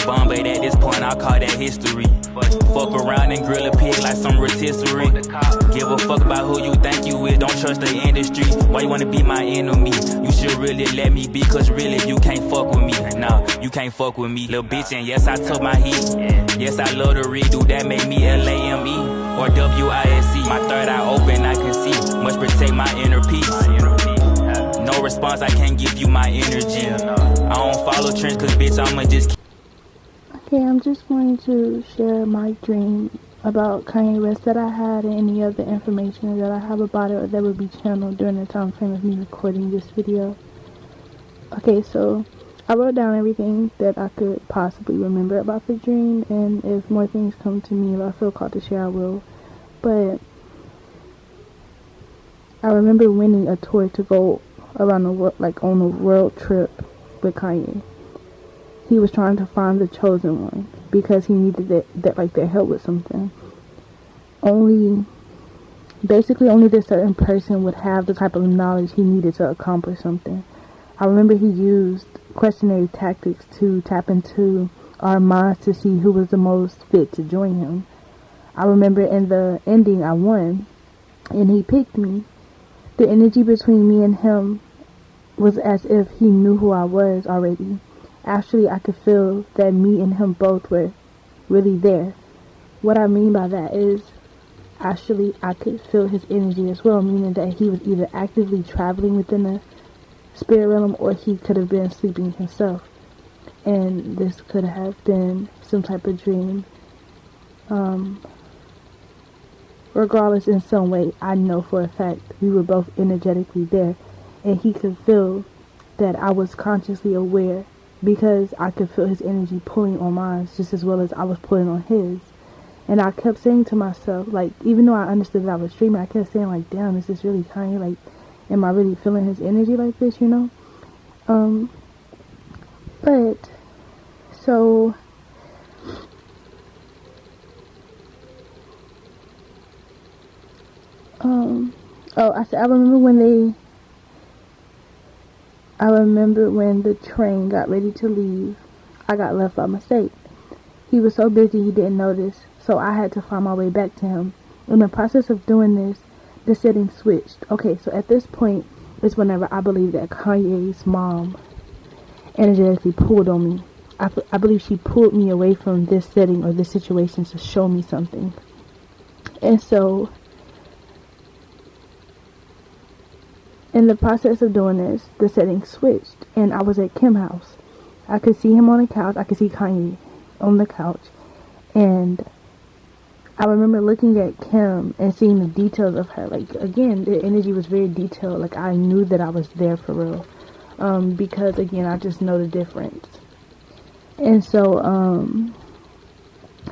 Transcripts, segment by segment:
a bomb, but at this point I call that history. Fuck around and grill a pig like some rotisserie. Give a fuck about who you think you is, don't trust the industry. Why you wanna be my enemy? You should really let me be, cause really you can't fuck with me. Nah, you can't fuck with me, little bitch. And yes, I took my heat. Yes, I love to redo, that made me L-A-M-E or W-I-S-E. My third eye open, I can see. Must protect my inner peace. No response, I can't give you my energy. I don't follow trends, cause bitch, I'ma just... Okay, I'm just going to share my dream about Kanye West that I had and any other information that I have about it or that would be channeled during the time frame of me recording this video. Okay, so I wrote down everything that I could possibly remember about the dream, and if more things come to me, if I feel called to share, I will. But I remember winning a tour to go around the world, like on a world trip with Kanye. He was trying to find the chosen one because he needed their help with something. Basically only this certain person would have the type of knowledge he needed to accomplish something. I remember he used questionnaire tactics to tap into our minds to see who was the most fit to join him. I remember in the ending I won, and he picked me. The energy between me and him was as if he knew who I was already. Actually, I could feel that me and him both were really there. What I mean by that is, actually, I could feel his energy as well, meaning that he was either actively traveling within the spirit realm or he could have been sleeping himself. And this could have been some type of dream. Regardless, in some way, I know for a fact we were both energetically there, and he could feel that I was consciously aware, because I could feel his energy pulling on mine just as well as I was pulling on his. And I kept saying to myself, like, even though I understood that I was dreaming, I kept saying, like, damn, is this really Kanye? Like, am I really feeling his energy like this, you know? I remember when the train got ready to leave, I got left by mistake. He was so busy he didn't notice, so I had to find my way back to him. In the process of doing this, the setting switched. Okay, so at this point is whenever I believe that Kanye's mom energetically pulled on me. I believe she pulled me away from this setting or this situation to show me something. And so, in the process of doing this, the setting switched, and I was at Kim's house. I could see him on the couch. I could see Kanye on the couch, and I remember looking at Kim and seeing the details of her. Like, again, the energy was very detailed. Like, I knew that I was there for real, because, again, I just know the difference. And so,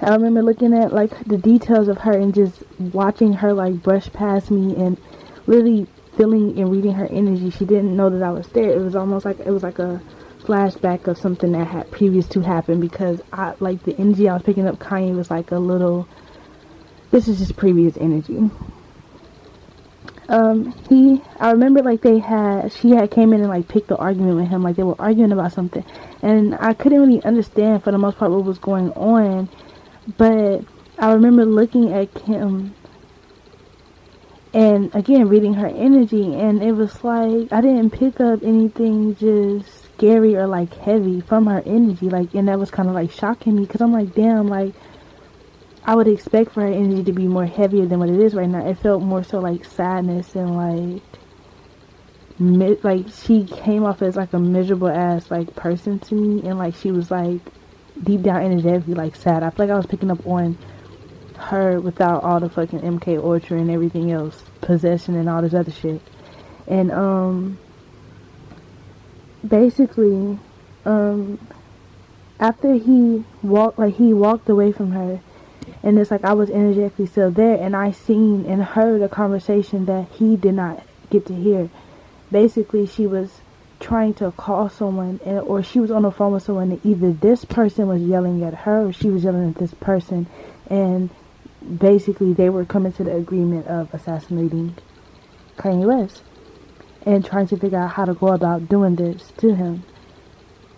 I remember looking at, like, the details of her and just watching her, like, brush past me and really feeling and reading her energy. She didn't know that I was there. It was almost like, it was like a flashback of something that had previous to happen, because like, the energy I was picking up Kanye was like a little, this is just previous energy. I remember, like, she had came in and, like, picked the argument with him, like, they were arguing about something, and I couldn't really understand for the most part what was going on, but I remember looking at Kim and, again, reading her energy, and it was like, I didn't pick up anything just scary or, like, heavy from her energy, like, and that was kind of, like, shocking me, because I'm like, damn, like, I would expect for her energy to be more heavier than what it is right now. It felt more so like sadness and like she came off as like a miserable ass like person to me, and like she was like deep down energetically like sad. I feel like I was picking up on her without all the fucking MK Ultra and everything else, possession and all this other shit. And basically after he walked away from her, and it's like I was energetically still there, and I seen and heard a conversation that he did not get to hear. Basically, she was trying to call someone, or she was on the phone with someone, and either this person was yelling at her or she was yelling at this person, and basically they were coming to the agreement of assassinating Kanye West and trying to figure out how to go about doing this to him.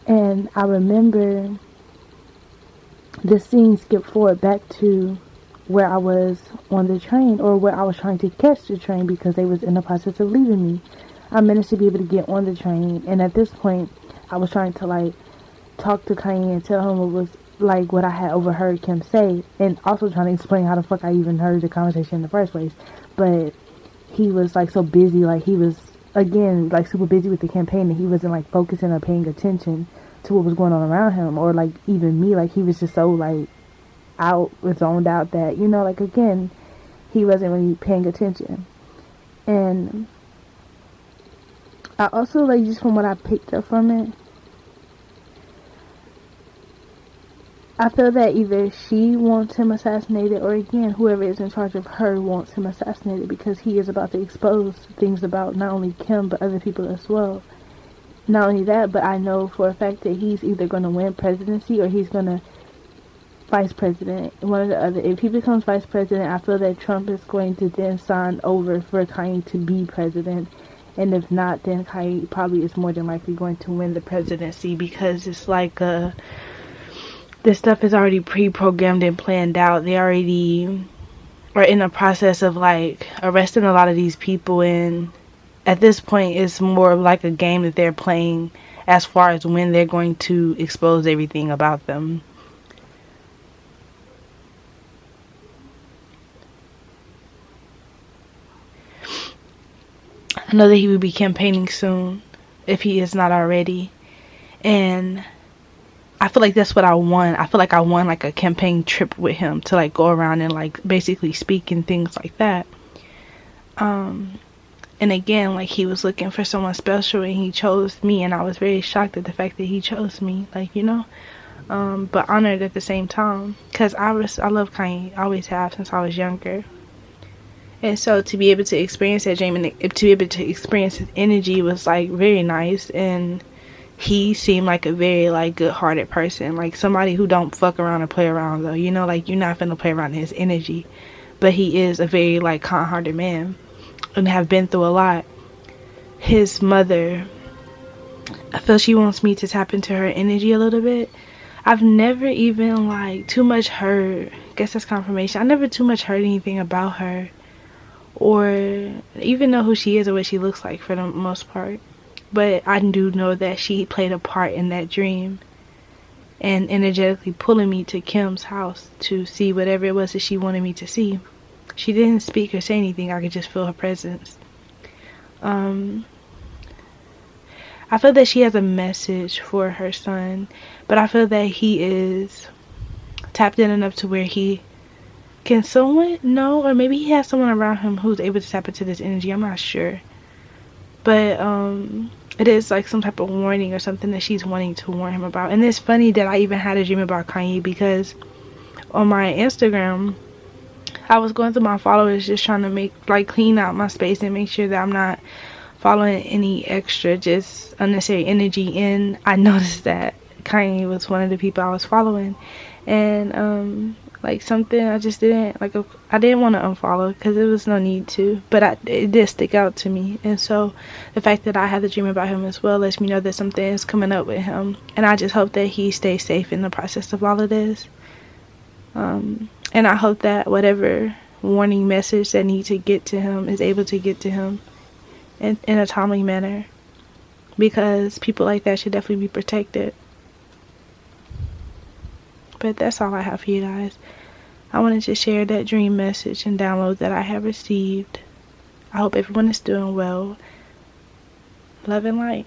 And I remember this scene skipped forward back to where I was on the train, or where I was trying to catch the train because they was in the process of leaving me. I managed to be able to get on the train, and at this point, I was trying to like talk to Kanye and tell him what I had overheard Kim say, and also trying to explain how the fuck I even heard the conversation in the first place. But he was like so busy, like he was again like super busy with the campaign that he wasn't like focusing or paying attention to what was going on around him, or like even me. Like he was just so like out, zoned out, that, you know, like again, he wasn't really paying attention. And I also, like, just from what I picked up from it, I feel that either she wants him assassinated, or again, whoever is in charge of her wants him assassinated, because he is about to expose things about not only Kim but other people as well. Not only that, but I know for a fact that he's either going to win presidency or he's going to vice president, one or the other. If he becomes vice president, I feel that Trump is going to then sign over for Kanye to be president. And if not, then Kanye probably is more than likely going to win the presidency, because it's like this stuff is already pre-programmed and planned out. They already are in the process of like arresting a lot of these people, and at this point it's more like a game that they're playing as far as when they're going to expose everything about them. I know that he will be campaigning soon, if he is not already. And I feel like that's what I want. I feel like I want like a campaign trip with him to like go around and like basically speak and things like that. And again, like he was looking for someone special and he chose me, and I was very shocked at the fact that he chose me, like, you know. But honored at the same time, because I love Kanye, I always have since I was younger. And so to be able to experience that dream and to be able to experience his energy was like very nice. And he seemed like a very like good-hearted person, like somebody who don't fuck around and play around, though, you know, like you're not finna play around in his energy. But he is a very like kind-hearted man and have been through a lot. His mother, I feel she wants me to tap into her energy a little bit. I've never even like too much heard, I guess that's confirmation, I never too much heard anything about her or even know who she is or what she looks like for the most part. But I do know that she played a part in that dream and energetically pulling me to Kim's house to see whatever it was that she wanted me to see. She didn't speak or say anything, I could just feel her presence. I feel that she has a message for her son, but I feel that he is tapped in enough to where he can somewhat know, or maybe he has someone around him who's able to tap into this energy, I'm not sure. But it is like some type of warning or something that she's wanting to warn him about. And it's funny that I even had a dream about Kanye, because on my Instagram I was going through my followers just trying to clean out my space and make sure that I'm not following any extra just unnecessary energy. And I noticed that Kanye was one of the people I was following, and like something I just didn't like. I didn't want to unfollow because there was no need to, but it did stick out to me. And so the fact that I had the dream about him as well lets me know that something is coming up with him, and I just hope that he stays safe in the process of all of this. And I hope that whatever warning message that needs to get to him is able to get to him in a timely manner, because people like that should definitely be protected. But that's all I have for you guys. I wanted to share that dream message and download that I have received. I hope everyone is doing well. Love and light.